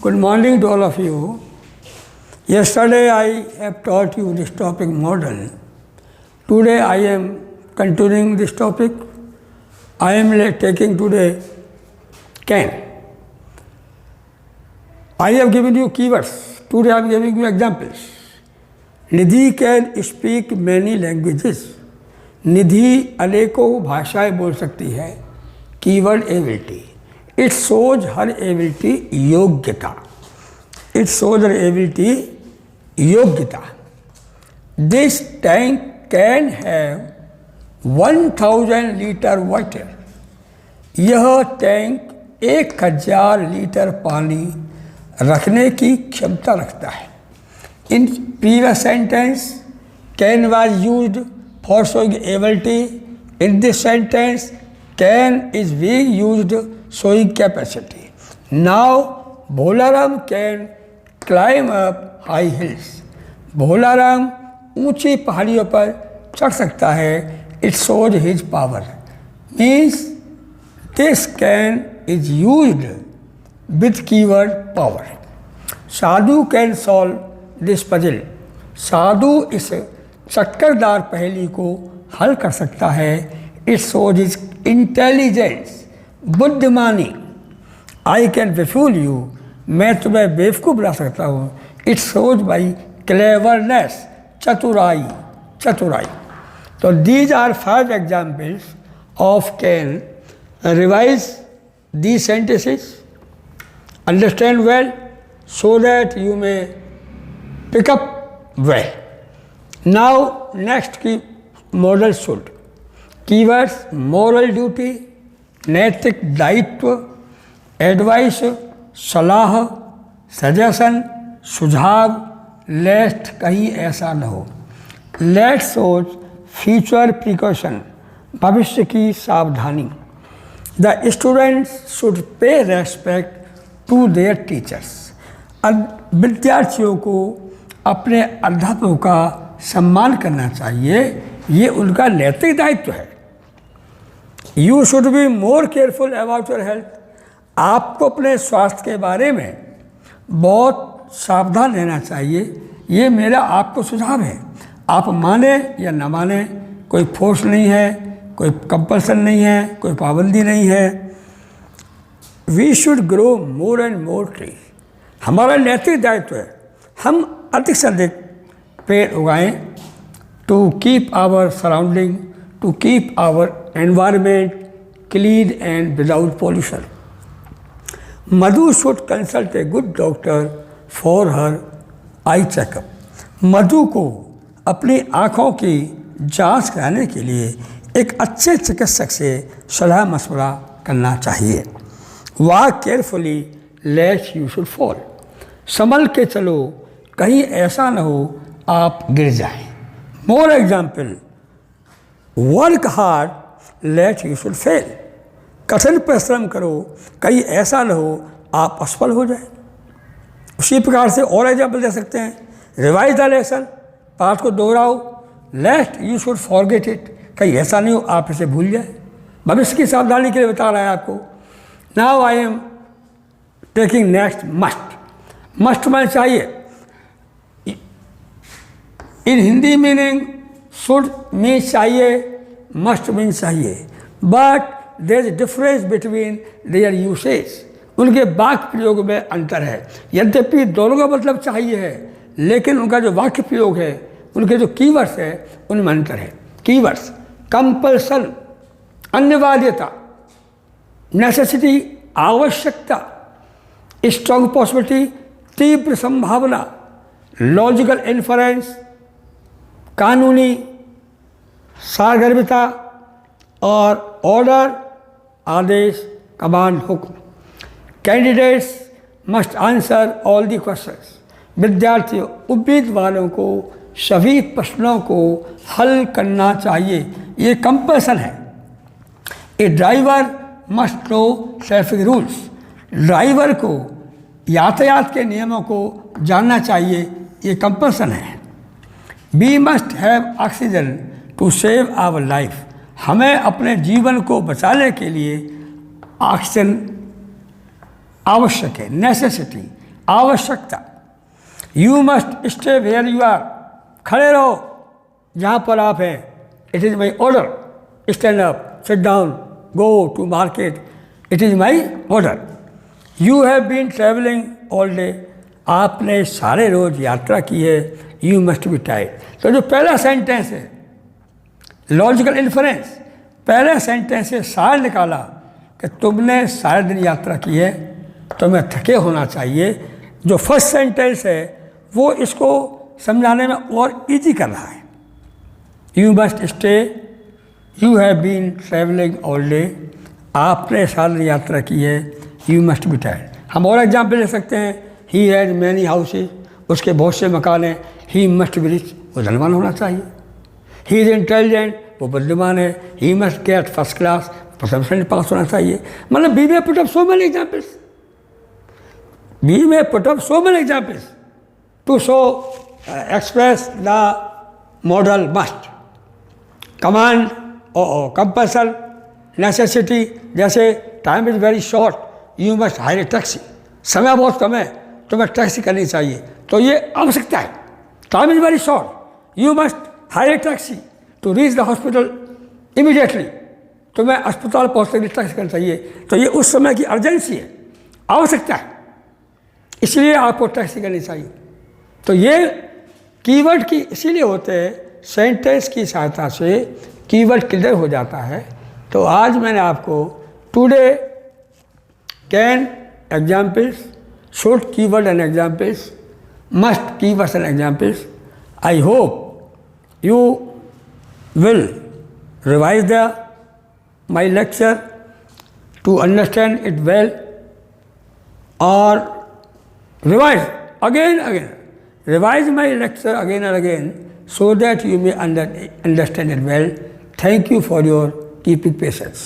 Good morning to all of you. Yesterday I have taught you this topic model. Today I am continuing this topic. I am taking today can. I have given you keywords. Today I am giving you examples. Nidhi can speak many languages. निधि अनेकों भाषाएं बोल सकती है. Keyword ability. It shows her ability योग्यता. It shows her ability योग्यता. This tank can have 1000 litre water. यह tank 1000 litre पानी रखने की क्षमता रखता है. In previous sentence can was used for showing ability. In this sentence, can is being used showing capacity. Now, Bolaram can climb up high hills. Bolaram ऊंची पहाड़ियों पर चढ़ सकता है. It shows his power. Means this can is used with keyword power. Sadhu can solve this puzzle. साधु इस चक्करदार पहेली को हल कर सकता है. इट शोज इज इंटेलिजेंस, बुद्धिमानी. आई कैन बेफूल यू, मैं तुम्हें बेवकूफ़ बना सकता हूँ. इट शोज बाई क्लेवरनेस, चतुराई, चतुराई. तो these are 5 examples of can. Revise the sentences, understand well so that you may pick up well. Now next की modal should. Keywords moral duty, नैतिक दायित्व, एडवाइस सलाह, सजेशन सुझाव, लेस्ट कहीं ऐसा न हो. लेट सोच फ्यूचर प्रिकॉशन, भविष्य की सावधानी. The students should pay respect to their teachers. विद्यार्थियों को अपने अध्यापकों का सम्मान करना चाहिए. ये उनका नैतिक दायित्व है. You should be more careful about your health. आपको अपने स्वास्थ्य के बारे में बहुत सावधान रहना चाहिए. ये मेरा आपको सुझाव है. आप माने या ना माने, कोई फोर्स नहीं है, कोई कंपल्सन नहीं है, कोई पाबंदी नहीं है. We should grow more and more tree. हमारा नैतिक दायित्व है हम अधिक से अधिक पेड़ उगाएं. To keep our surrounding, to keep our environment clean and without pollution. Madhu should consult a good doctor for her eye checkup. Madhu को अपनी आँखों की जांच कराने के लिए एक अच्छे चिकित्सक से सलाह मशवरा करना चाहिए. Walk carefully lest you should fall. संभल के चलो, कहीं ऐसा न हो आप गिर जाएं. More example, work hard lest you should fail. कठिन परिश्रम करो, कहीं ऐसा न हो आप असफल हो जाए. उसी प्रकार से और एग्जाम्पल दे सकते हैं. रिवाइज द लेसन, पाठ को दोहराओ. Lest you should forget it, कहीं ऐसा नहीं हो आप इसे भूल जाए. भविष्य की सावधानी के लिए बता रहा है आपको. Now I am taking next must. Must में चाहिए. In Hindi meaning should mean चाहिए, मस्ट मीन चाहिए. But there is difference between their usage. उनके वाक्य प्रयोग में अंतर है. यद्यपि दोनों का मतलब चाहिए है, लेकिन उनका जो वाक्य प्रयोग है, उनके जो कीवर्ड्स है, उनमें अंतर है. कीवर्ड्स कंपल्सन, अनिवार्यता, नेसेसिटी आवश्यकता, स्ट्रॉन्ग पॉसिबिलिटी तीव्र संभावना, लॉजिकल इन्फरेंस कानूनी सारगर्भिता, और ऑर्डर आदेश कमांड हुक्म. Candidates must answer all the questions. विद्यार्थियों उम्मीदवारों को सभी प्रश्नों को हल करना चाहिए. ये कंपल्सन है. A driver must know traffic rules. Driver को यातायात के नियमों को जानना चाहिए. ये कंपल्सन है. We must have oxygen to save our life. हमें अपने जीवन को बचाने के लिए ऑक्सीजन आवश्यक है. नेसेसिटी आवश्यकता, you must stay where you are, खड़े रहो जहाँ पर आप हैं। It is my order, stand up, sit down, go to market, it is my order. You have been travelling all day, आपने सारे रोज यात्रा की है। You must be tired. तो जो पहला सेंटेंस है लॉजिकल इन्फरेंस, पहले सेंटेंस से सार निकाला कि तुमने सारे दिन यात्रा की है, तुम्हें थके होना चाहिए। जो फर्स्ट सेंटेंस है वो इसको समझाने में और इजी कर रहा है। You must stay, you have been travelling all day, आपने सारे दिन यात्रा की है। You must be tired. हम और एग्जाम्पल ले सकते हैं, ही हैज़ मैनी हाउसेज, उसके बहुत से मकान हैं। ही मस्ट बी रिच, वो धनवान होना चाहिए। ही इज़ इंटेलिजेंट, वो बुद्धिमान है। He must get first class, प्रथम श्रेणी पास होना चाहिए। मतलब बी में put up so many examples, बी में put up so many examples to show express the model must. Command और कंपल्सन, नेसेसिटी, जैसे time is very short, you must hire a taxi, समय बहुत कम है, तुम्हें टैक्सी करनी चाहिए। तो ये आवश्यकता है। Time is very short, you must hire a taxi to reach the hospital immediately, तुम्हें अस्पताल पहुँचने के लिए टैक्सी करनी चाहिए। तो ये उस समय की अर्जेंसी है, आवश्यकता है, इसलिए आपको टैक्सी करनी चाहिए। तो ये कीवर्ड की इसीलिए होते हैं, सेंटेंस की सहायता से कीवर्ड क्लियर हो जाता है। तो आज मैंने आपको today can examples, should keyword and examples, must keywords and examples. I hope you will revise my lecture to understand it well, or revise my lecture again and again so that you may understand it well. Thank you for your keeping patience.